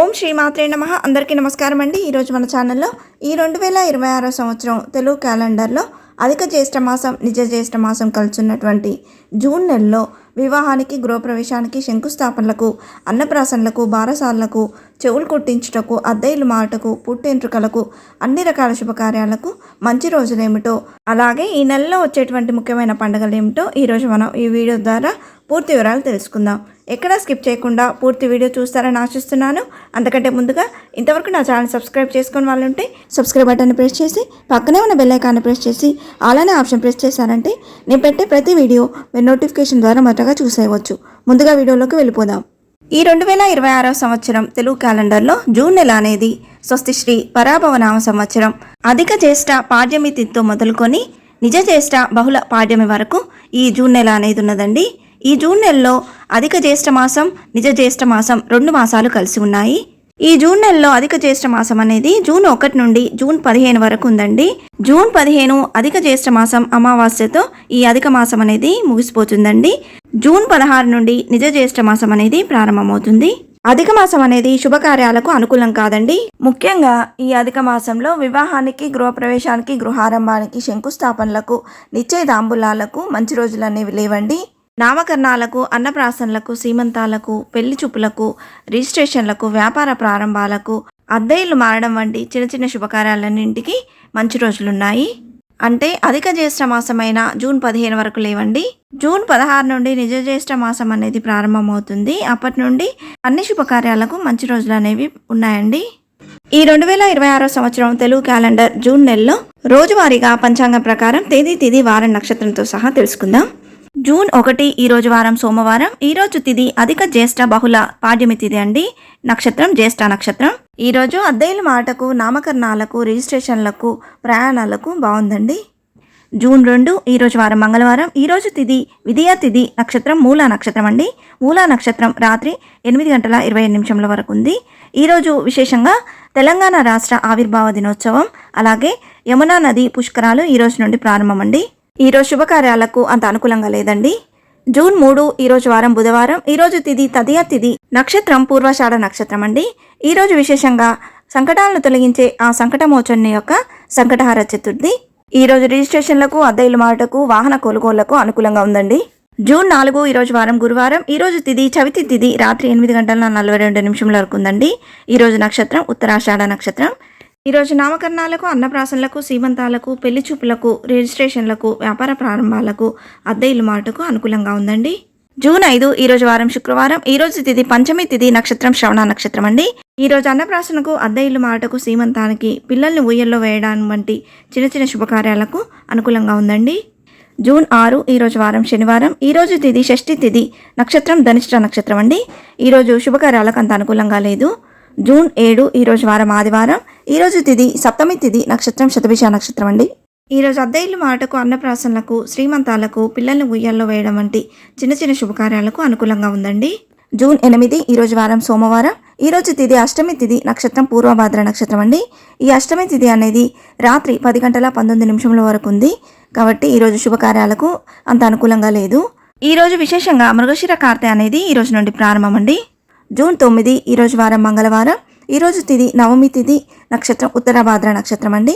ఓం శ్రీ మాత్రే నమః. అందరికీ నమస్కారం అండి. ఈరోజు మన ఛానల్లో ఈ 2026 సంవత్సరం తెలుగు క్యాలెండర్లో అధిక జ్యేష్ఠ మాసం, నిజ జ్యేష్ఠ మాసం కలుచున్నటువంటి జూన్ నెలలో వివాహానికి, గృహప్రవేశానికి, శంకుస్థాపనలకు, అన్నప్రాసనలకు, బారసాలకు, చెవులు కుట్టించుటకు, అద్దెలు మాటకు, పుట్టెంట్రుకలకు, అన్ని రకాల శుభకార్యాలకు మంచి రోజులేమిటో, అలాగే ఈ నెలలో వచ్చేటువంటి ముఖ్యమైన పండుగలు ఏమిటో ఈరోజు మనం ఈ వీడియో ద్వారా పూర్తి వివరాలు తెలుసుకుందాం. ఎక్కడా స్కిప్ చేయకుండా పూర్తి వీడియో చూస్తారని ఆశిస్తున్నాను. అంతకంటే ముందుగా ఇంతవరకు నా ఛానల్ సబ్స్క్రైబ్ చేసుకుని వాళ్ళు ఉంటే సబ్స్క్రైబ్ బటన్ ప్రెస్ చేసి పక్కనే ఉన్న బెల్ ఐకాన్ని ప్రెస్ చేసి అలానే ఆప్షన్ ప్రెస్ చేశారంటే నేను పెట్టే ప్రతి వీడియో మీరు నోటిఫికేషన్ ద్వారా మొదటగా చూసేయవచ్చు. ముందుగా వీడియోలోకి వెళ్ళిపోదాం. ఈ 2026 సంవత్సరం తెలుగు క్యాలెండర్లో జూన్ నెల అనేది స్వస్తి శ్రీ పరాభవనామ సంవత్సరం. అధిక జ్యేష్ఠ పాడ్యమి తిథితో మొదలుకొని నిజ జ్యేష్ఠ బహుళ పాడ్యమి వరకు ఈ జూన్ నెల అనేది ఉన్నదండి. ఈ జూన్ నెలలో అధిక జ్యేష్ఠ మాసం, నిజ జ్యేష్ఠ మాసం 2 మాసాలు కలిసి ఉన్నాయి. ఈ జూన్ నెలలో అధిక జ్యేష్ఠ మాసం అనేది జూన్ 1 నుండి జూన్ 15 వరకు ఉందండి. జూన్ 15 అధిక జ్యేష్ఠ మాసం అమావాస్యతో ఈ అధిక మాసం అనేది ముగిసిపోతుందండి. జూన్ 16 నుండి నిజ జ్యేష్ఠ మాసం అనేది ప్రారంభమవుతుంది. అధిక మాసం అనేది శుభకార్యాలకు అనుకూలం కాదండి. ముఖ్యంగా ఈ అధిక మాసంలో వివాహానికి, గృహప్రవేశానికి, గృహారంభానికి, శంకుస్థాపనలకు, నిశ్చయదాంబులాలకు మంచి రోజులు అనేవి లేవండి. నామకరణాలకు, అన్నప్రాసనలకు, సీమంతాలకు, పెళ్లి చూపులకు, రిజిస్ట్రేషన్లకు, వ్యాపార ప్రారంభాలకు, అద్దెలు మారడం వంటి చిన్న చిన్న శుభకార్యాలన్నింటికి మంచి రోజులున్నాయి. అంటే అధిక జ్యేష్ఠ మాసమైన జూన్ 15 వరకు లేవండి. జూన్ 16 నుండి నిజ జ్యేష్ఠ మాసం అనేది ప్రారంభమవుతుంది. అప్పటి నుండి అన్ని శుభకార్యాలకు మంచి రోజులు అనేవి ఉన్నాయండి. ఈ 2026 సంవత్సరం తెలుగు క్యాలెండర్ జూన్ నెలలో రోజువారీగా పంచాంగం ప్రకారం తేదీ, తిథి, వారం, నక్షత్రంతో సహా తెలుసుకుందాం. జూన్ 1 ఈరోజు వారం సోమవారం. ఈరోజు తిథి అధిక జ్యేష్ఠ బహుళ పాడ్యమి తిథి అండి. నక్షత్రం జ్యేష్ఠ నక్షత్రం. ఈరోజు అద్దెల మాటకు, నామకరణాలకు, రిజిస్ట్రేషన్లకు, ప్రయాణాలకు బాగుందండి. జూన్ 2 ఈరోజు వారం మంగళవారం. ఈరోజు తిథి విధియ తిథి, నక్షత్రం మూలా నక్షత్రం అండి. మూలా నక్షత్రం రాత్రి 8:25 వరకు ఉంది. ఈరోజు విశేషంగా తెలంగాణ రాష్ట్ర ఆవిర్భావ దినోత్సవం, అలాగే యమునా నది పుష్కరాలు ఈరోజు నుండి ప్రారంభమండి. ఈరోజు శుభకార్యాలకు అంత అనుకూలంగా లేదండి. జూన్ 3 ఈరోజు వారం బుధవారం. ఈరోజు తిథి తదియ తిథి, నక్షత్రం పూర్వాషాఢ నక్షత్రం అండి. ఈరోజు విశేషంగా సంకటాలను తొలగించే ఆ సంకటమోచన యొక్క సంకటహార చతుర్థి. ఈరోజు రిజిస్ట్రేషన్లకు, అద్దెలు మాటకు, వాహన కొనుగోళ్లకు అనుకూలంగా ఉందండి. జూన్ 4 ఈరోజు వారం గురువారం. ఈరోజు తిథి చవితి తిథి రాత్రి 8:42 వరకు ఉందండి. ఈరోజు నక్షత్రం ఉత్తరాషాఢ నక్షత్రం. ఈరోజు నామకరణాలకు, అన్నప్రాసనలకు, సీమంతాలకు, పెళ్లి చూపులకు, రిజిస్ట్రేషన్లకు, వ్యాపార ప్రారంభాలకు, అద్దెలు మాటకు అనుకూలంగా ఉందండి. జూన్ 5 ఈరోజు వారం శుక్రవారం. ఈరోజు తిథి పంచమి తిథి, నక్షత్రం శ్రవణ నక్షత్రం అండి. ఈరోజు అన్నప్రాసనకు, అద్దెలు మాటకు, సీమంతానికి, పిల్లల్ని ఊయల్లో వేయడం వంటి చిన్న చిన్న శుభకార్యాలకు అనుకూలంగా ఉందండి. జూన్ 6 ఈరోజు వారం శనివారం. ఈరోజు తిథి షష్ఠి తిథి, నక్షత్రం ధనిష్ట నక్షత్రం అండి. ఈరోజు శుభకార్యాలకు అంత అనుకూలంగా లేదు. జూన్ 7 ఈరోజు వారం ఆదివారం. ఈరోజు తిథి సప్తమి తిథి, నక్షత్రం శతభిష నక్షత్రం అండి. ఈరోజు అద్దెలు మాటకు, అన్నప్రాసనలకు, శ్రీమంతాలకు, పిల్లల్ని ఉయ్యాల్లో వేయడం వంటి చిన్న చిన్న శుభకార్యాలకు అనుకూలంగా ఉందండి. జూన్ 8 ఈరోజు వారం సోమవారం. ఈరోజు తిథి అష్టమి తిథి, నక్షత్రం పూర్వభాద్ర నక్షత్రం అండి. ఈ అష్టమి తిథి అనేది రాత్రి 10:19 వరకు ఉంది. కాబట్టి ఈరోజు శుభకార్యాలకు అంత అనుకూలంగా లేదు. ఈరోజు విశేషంగా మృగశిర కార్తె అనేది ఈరోజు నుండి ప్రారంభం అండి. జూన్ 9 ఈరోజు వారం మంగళవారం. ఈరోజు తిథి నవమి తిథి, నక్షత్రం ఉత్తరాభాద్ర నక్షత్రం అండి.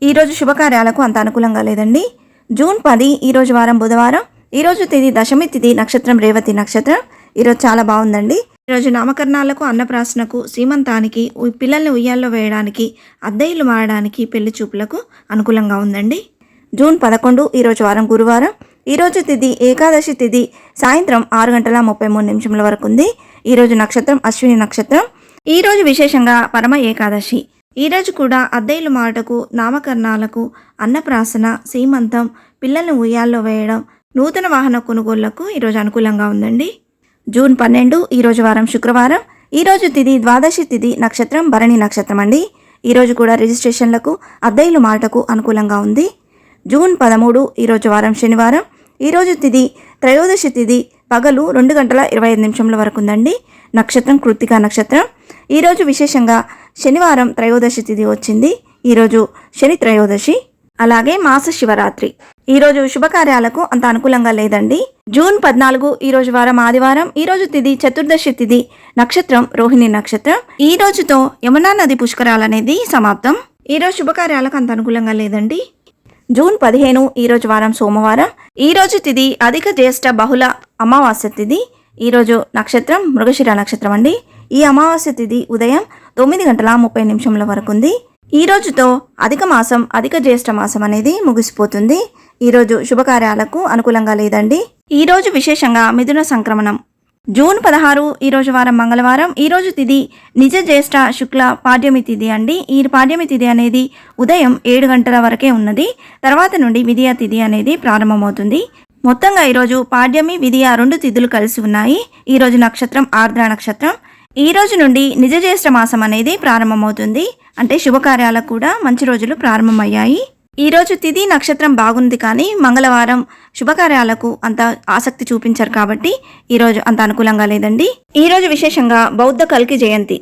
ఈరోజు శుభకార్యాలకు అంత అనుకూలంగా లేదండి. జూన్ 10 ఈరోజు వారం బుధవారం. ఈరోజు తిథి దశమి తిథి, నక్షత్రం రేవతి నక్షత్రం. ఈరోజు చాలా బాగుందండి. ఈరోజు నామకరణాలకు, అన్నప్రాసనకు, సీమంతానికి, పిల్లల్ని ఉయ్యాల్లో వేయడానికి, అద్దెలు మారడానికి, పెళ్లి చూపులకు అనుకూలంగా ఉందండి. జూన్ 11 ఈరోజు వారం గురువారం. ఈరోజు తిథి ఏకాదశి తిథి సాయంత్రం 6:33 వరకు ఉంది. ఈరోజు నక్షత్రం అశ్విని నక్షత్రం. ఈరోజు విశేషంగా పరమ ఏకాదశి. ఈరోజు కూడా అద్దెలు మాటకు, నామకరణాలకు, అన్నప్రాసన, సీమంతం, పిల్లల్ని ఉయ్యాల్లో వేయడం, నూతన వాహన కొనుగోళ్లకు ఈరోజు అనుకూలంగా ఉందండి. జూన్ 12 ఈరోజు వారం శుక్రవారం. ఈరోజు తిథి ద్వాదశి తిథి, నక్షత్రం భరణి నక్షత్రం అండి. ఈరోజు కూడా రిజిస్ట్రేషన్లకు, అద్దెలు మాటకు అనుకూలంగా ఉంది. జూన్ 13 ఈరోజు వారం శనివారం. ఈరోజు తిథి త్రయోదశి తిథి పగలు 2:25 వరకు ఉందండి. నక్షత్రం కృత్తికా నక్షత్రం. ఈరోజు విశేషంగా శనివారం త్రయోదశి తిథి వచ్చింది. ఈరోజు శని త్రయోదశి. అలాగే మాస శివరాత్రి. ఈరోజు శుభకార్యాలకు అంత అనుకూలంగా లేదండి. జూన్ 14 ఈరోజు వారం ఆదివారం. ఈరోజు తిథి చతుర్దశి తిథి, నక్షత్రం రోహిణి నక్షత్రం. ఈ రోజుతో యమునా నది పుష్కరాలనేది సమాప్తం. ఈరోజు శుభకార్యాలకు అంత అనుకూలంగా లేదండి. జూన్ 15 ఈరోజు వారం సోమవారం. ఈరోజు తిథి అధిక జ్యేష్ఠ బహుళ అమావాస్య తిథి. ఈరోజు నక్షత్రం మృగశిర నక్షత్రం అండి. ఈ అమావాస్య తిథి ఉదయం 9:30 వరకు ఉంది. ఈ రోజుతో అధిక మాసం అధిక జ్యేష్ఠ మాసం అనేది ముగిసిపోతుంది. ఈరోజు శుభకార్యాలకు అనుకూలంగా లేదండి. ఈరోజు విశేషంగా మిథున సంక్రమణం. జూన్ 16 ఈరోజు వారం మంగళవారం. ఈరోజు తిథి నిజ జ్యేష్ఠ శుక్ల పాడ్యమి తిథి అండి. ఈ పాడ్యమి తిథి అనేది ఉదయం 7 గంటల వరకే ఉన్నది. తర్వాత నుండి విధియ తిథి అనేది ప్రారంభమవుతుంది. మొత్తంగా ఈరోజు పాడ్యమి విధియ 2 తిథులు కలిసి ఉన్నాయి. ఈరోజు నక్షత్రం ఆర్ద్ర నక్షత్రం. ఈ రోజు నుండి నిజ జ్యేష్ఠ మాసం అనేది ప్రారంభమవుతుంది. అంటే శుభకార్యాలకు కూడా మంచి రోజులు ప్రారంభమయ్యాయి. ఈరోజు తిథి నక్షత్రం బాగుంది, కానీ మంగళవారం శుభకార్యాలకు అంత ఆసక్తి చూపించారు కాబట్టి ఈరోజు అంత అనుకూలంగా లేదండి. ఈరోజు విశేషంగా బౌద్ధ కల్కి జయంతి.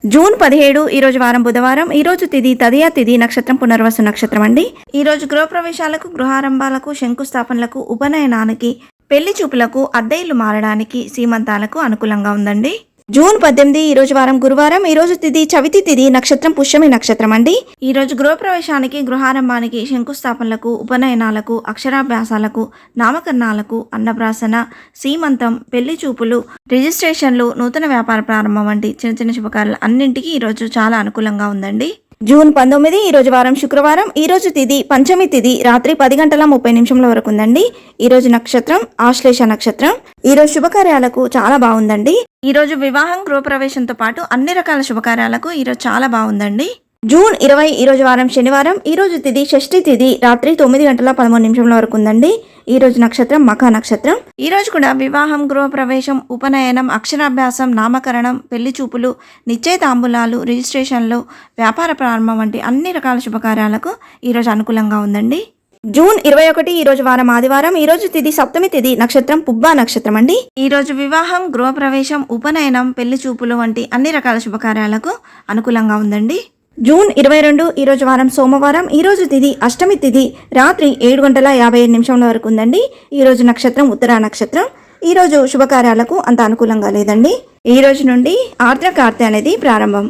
జూన్ 17 ఈరోజు వారం బుధవారం. ఈరోజు తిథి తదియ తిథి, నక్షత్రం పునర్వసు నక్షత్రం అండి. ఈరోజు గృహప్రవేశాలకు, గృహారంభాలకు, శంకుస్థాపనలకు, ఉపనయనానికి, పెళ్లి చూపులకు, అద్దె ఇల్లు మారడానికి, సీమంతాలకు అనుకూలంగా ఉందండి. జూన్ 18 ఈరోజు వారం గురువారం. ఈరోజు తిథి చవితి తిథి, నక్షత్రం పుష్యమి నక్షత్రం అండి. ఈరోజు గృహప్రవేశానికి, గృహారంభానికి, శంకుస్థాపనలకు, ఉపనయనాలకు, అక్షరాభ్యాసాలకు, నామకరణాలకు, అన్నప్రాసన, సీమంతం, పెళ్లి చూపులు, రిజిస్ట్రేషన్లు, నూతన వ్యాపార ప్రారంభం వంటి చిన్న చిన్న శుభకార్యాలు అన్నింటికీ ఈరోజు చాలా అనుకూలంగా ఉందండి. జూన్ 19 ఈరోజు వారం శుక్రవారం. ఈరోజు తిథి పంచమి తిథి, రాత్రి 10:30 వరకు ఉందండి. ఈరోజు నక్షత్రం ఆశ్లేష నక్షత్రం. ఈరోజు శుభకార్యాలకు చాలా బాగుందండి. ఈరోజు వివాహం, గృహప్రవేశంతో పాటు అన్ని రకాల శుభకార్యాలకు ఈరోజు చాలా బాగుందండి. జూన్ 20 ఈరోజు వారం శనివారం. ఈరోజు తిథి షష్ఠి తిథి, రాత్రి 9:13 వరకు ఉందండి. ఈరోజు నక్షత్రం మఖ నక్షత్రం. ఈరోజు కూడా వివాహం, గృహప్రవేశం, ఉపనయనం, అక్షరాభ్యాసం, నామకరణం, పెళ్లి చూపులు, నిశ్చయ తాంబూలాలు, రిజిస్ట్రేషన్లు, వ్యాపార ప్రారంభం వంటి అన్ని రకాల శుభకార్యాలకు ఈరోజు అనుకూలంగా ఉందండి. జూన్ 21 ఈరోజు వారం ఆదివారం. ఈరోజు తిథి సప్తమి తిథి, నక్షత్రం పుబ్బా నక్షత్రం అండి. ఈరోజు వివాహం, గృహప్రవేశం, ఉపనయనం, పెళ్లి చూపులు వంటి అన్ని రకాల శుభకార్యాలకు అనుకూలంగా ఉందండి. జూన్ 22 ఈరోజు వారం సోమవారం. ఈరోజు తిథి అష్టమి తిథి, రాత్రి 7:55 వరకు ఉందండి. ఈరోజు నక్షత్రం ఉత్తరా నక్షత్రం. ఈరోజు శుభకార్యాలకు అంత అనుకూలంగా లేదండి. ఈ రోజు నుండి ఆర్ద్ర కార్తె అనేది ప్రారంభం.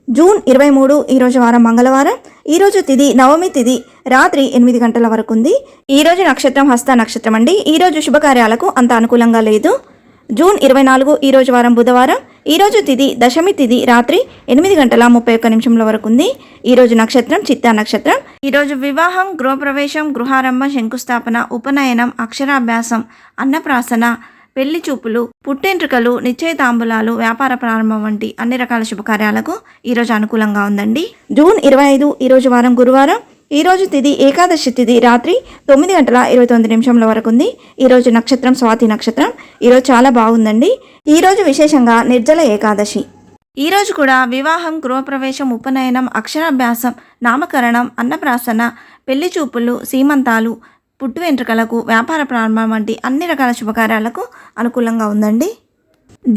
జూన్ 23 ఈరోజు వారం మంగళవారం. ఈరోజు తిథి నవమి తిథి, రాత్రి 8 గంటల వరకు ఉంది. ఈరోజు నక్షత్రం హస్త నక్షత్రం అండి. ఈరోజు శుభకార్యాలకు అంత అనుకూలంగా లేదు. జూన్ 24 ఈరోజు వారం బుధవారం. ఈరోజు తిథి దశమి తిథి, రాత్రి 8:31 వరకు ఉంది. ఈరోజు నక్షత్రం చిత్తా నక్షత్రం. ఈరోజు వివాహం, గృహప్రవేశం, గృహారంభం, శంకుస్థాపన, ఉపనయనం, అక్షరాభ్యాసం, అన్నప్రాసన, పెళ్లి చూపులు, పుట్టెంట్రుకలు, నిశ్చయ తాంబూలాలు, వ్యాపార ప్రారంభం వంటి అన్ని రకాల శుభకార్యాలకు ఈరోజు అనుకూలంగా ఉందండి. జూన్ 25 ఈరోజు వారం గురువారం. ఈరోజు తిథి ఏకాదశి తిథి, రాత్రి 9:29 వరకు ఉంది. ఈరోజు నక్షత్రం స్వాతి నక్షత్రం. ఈరోజు చాలా బాగుందండి. ఈరోజు విశేషంగా నిర్జల ఏకాదశి. ఈరోజు కూడా వివాహం, గృహప్రవేశం, ఉపనయనం, అక్షరాభ్యాసం, నామకరణం, అన్నప్రాసన, పెళ్లి చూపులు, సీమంతాలు, పుట్టు వెంట్రుకలకు, వ్యాపార ప్రారంభం వంటి అన్ని రకాల శుభకార్యాలకు అనుకూలంగా ఉందండి.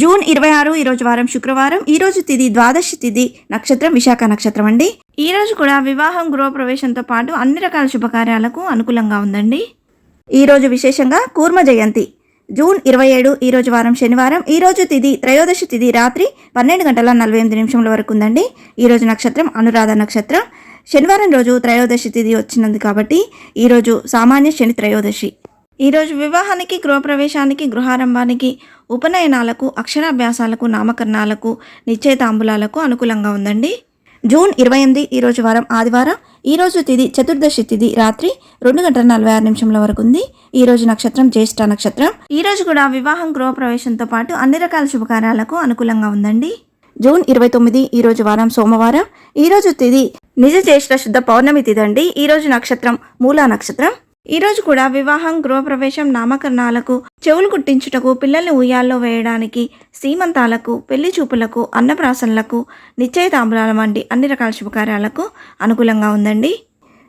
జూన్ 26 ఈరోజు వారం శుక్రవారం. ఈరోజు తిథి ద్వాదశి తిథి, నక్షత్రం విశాఖ నక్షత్రం అండి. ఈరోజు కూడా వివాహం, గృహప్రవేశంతో పాటు అన్ని రకాల శుభకార్యాలకు అనుకూలంగా ఉందండి. ఈరోజు విశేషంగా కూర్మ జయంతి. జూన్ 27 ఈరోజు వారం శనివారం. ఈరోజు తిథి త్రయోదశి తిథి, రాత్రి 12:48 వరకు ఉందండి. ఈరోజు నక్షత్రం అనురాధ నక్షత్రం. శనివారం రోజు త్రయోదశి తిథి వచ్చినది కాబట్టి ఈరోజు సామాన్య శని త్రయోదశి. ఈరోజు వివాహానికి, గృహప్రవేశానికి, గృహారంభానికి, ఉపనయనాలకు, అక్షరాభ్యాసాలకు, నామకరణాలకు, నిశ్చయ తాంబూలాలకు అనుకూలంగా ఉందండి. జూన్ 28 ఈరోజు వారం ఆదివారం. ఈరోజు తిథి చతుర్దశి తిథి, రాత్రి 2:46 వరకు ఉంది. ఈరోజు నక్షత్రం జ్యేష్ఠ నక్షత్రం. ఈరోజు కూడా వివాహం, గృహప్రవేశంతో పాటు అన్ని రకాల శుభకార్యాలకు అనుకూలంగా ఉందండి. జూన్ 29 ఈరోజు వారం సోమవారం. ఈరోజు తిథి నిజ జ్యేష్ఠ శుద్ధ పౌర్ణమి తిథి అండి. ఈరోజు నక్షత్రం మూలా నక్షత్రం. ఈరోజు కూడా వివాహం, గృహప్రవేశం, నామకరణాలకు, చెవులు కుట్టించుటకు, పిల్లల్ని ఉయ్యాల్లో వేయడానికి, సీమంతాలకు, పెళ్లి చూపులకు, అన్నప్రాసనలకు, నిశ్చయ తాంబూలాల వంటి అన్ని రకాల శుభకార్యాలకు అనుకూలంగా ఉందండి.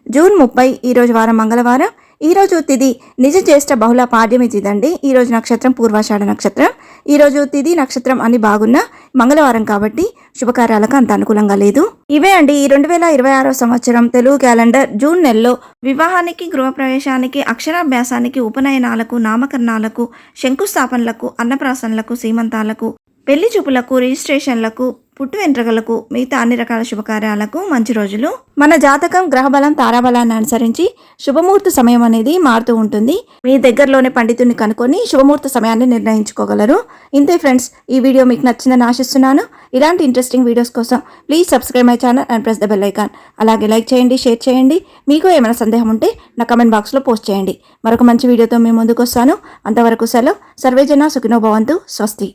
జూన్ 30 ఈరోజు వారం మంగళవారం. ఈరోజు తిథి నిజ జ్యేష్ఠ బహుళ పాడ్యమి తిథి అండి. ఈరోజు నక్షత్రం పూర్వాషాఢ నక్షత్రం. ఈరోజు తిథి నక్షత్రం అన్ని బాగున్నా మంగళవారం కాబట్టి శుభకార్యాలకు అంత అనుకూలంగా లేదు. ఇవే అండి ఈ 2026 సంవత్సరం తెలుగు క్యాలెండర్ జూన్ నెలలో వివాహానికి, గృహప్రవేశానికి, అక్షరాభ్యాసానికి, ఉపనయనాలకు, నామకరణాలకు, శంకుస్థాపనలకు, అన్నప్రాసనలకు, సీమంతాలకు, పెళ్లి చూపులకు, రిజిస్ట్రేషన్లకు, పుట్టు వెంట్రుకలకు, మిగతా అన్ని రకాల శుభకార్యాలకు మంచి రోజులు. మన జాతకం, గ్రహబలం, తారాబలాన్ని అనుసరించి శుభముహూర్త సమయం అనేది మారుతూ ఉంటుంది. మీ దగ్గరలోనే పండితుడిని కనుక్కొని శుభముహూర్త సమయాన్ని నిర్ణయించుకోగలరు. ఇంతే ఫ్రెండ్స్, ఈ వీడియో మీకు నచ్చిందని ఆశిస్తున్నాను. ఇలాంటి ఇంట్రెస్టింగ్ వీడియోస్ కోసం please subscribe my channel and press the bell icon. అలాగే లైక్ చేయండి, షేర్ చేయండి. మీకు ఏమైనా సందేహం ఉంటే నా కమెంట్ బాక్స్లో పోస్ట్ చేయండి. మరొక మంచి వీడియోతో మేము ముందుకు వస్తాను. అంతవరకు సెలవు. సర్వేజన సుఖినో భవంతు. స్వస్తి.